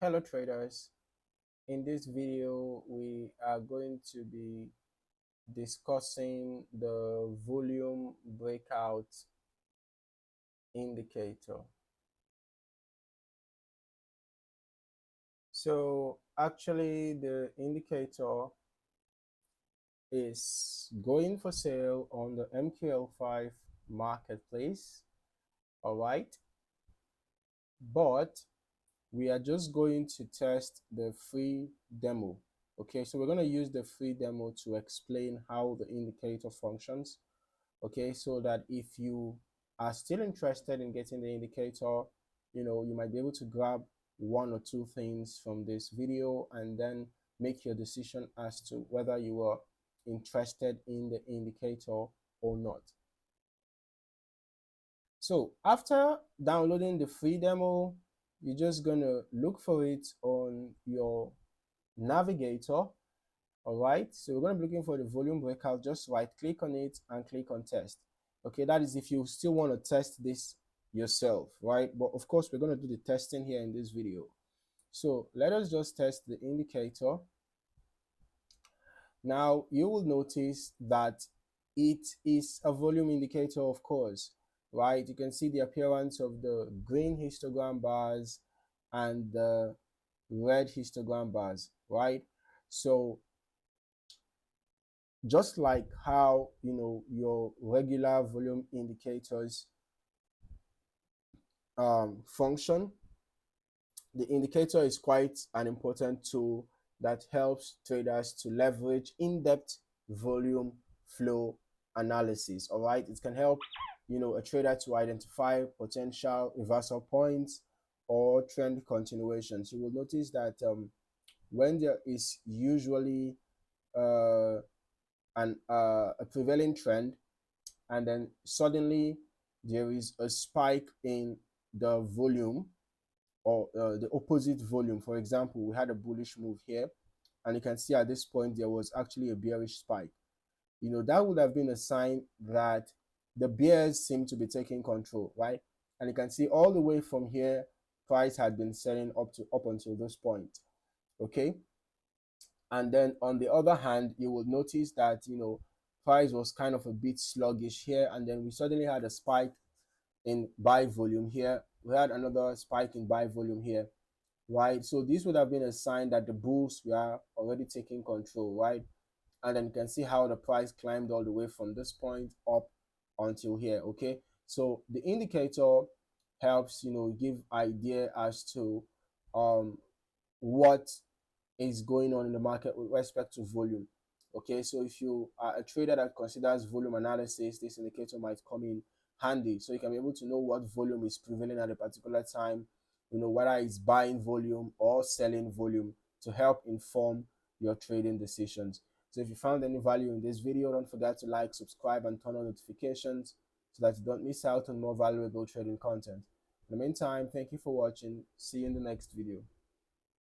Hello traders, in this video we are going to be discussing the volume breakout indicator. So actually the indicator is going for sale on the MQL5 marketplace, all right, but we are just going to test the free demo. Okay, so we're going to use the free demo to explain how the indicator functions. Okay, so that if you are still interested in getting the indicator, you might be able to grab one or two things from this video and then make your decision as to whether you are interested in the indicator or not. So after downloading the free demo, you're just gonna look for it on your navigator. All right, so we're going to be looking for the volume breakout. Just right click on it and click on test. Okay, that is if you still want to test this yourself, right? But of course we're going to do the testing here in this video. So let us just test the indicator. Now you will notice that it is a volume indicator, of course, right? You can see the appearance of the green histogram bars and the red histogram bars, right? So just like how your regular volume indicators function, the indicator is quite an important tool that helps traders to leverage in-depth volume flow analysis. All right, it can help a trader to identify potential reversal points or trend continuations. You will notice that when there is usually a prevailing trend, and then suddenly there is a spike in the volume or the opposite volume. For example, we had a bullish move here, and you can see at this point there was actually a bearish spike. That would have been a sign that the bears seem to be taking control, right? And you can see all the way from here, price had been selling up until this point. Okay, and then on the other hand, you will notice that price was kind of a bit sluggish here, and then we suddenly had a spike in buy volume here. We had another spike in buy volume here, right? So this would have been a sign that the bulls were already taking control, right? And then you can see how the price climbed all the way from this point up until here. Okay, so the indicator helps give idea as to what is going on in the market with respect to volume. Okay, so if you are a trader that considers volume analysis, this indicator might come in handy, so you can be able to know what volume is prevailing at a particular time, whether it's buying volume or selling volume, to help inform your trading decisions. So if you found any value in this video, don't forget to like, subscribe, and turn on notifications so that you don't miss out on more valuable trading content. In the meantime, thank you for watching. See you in the next video.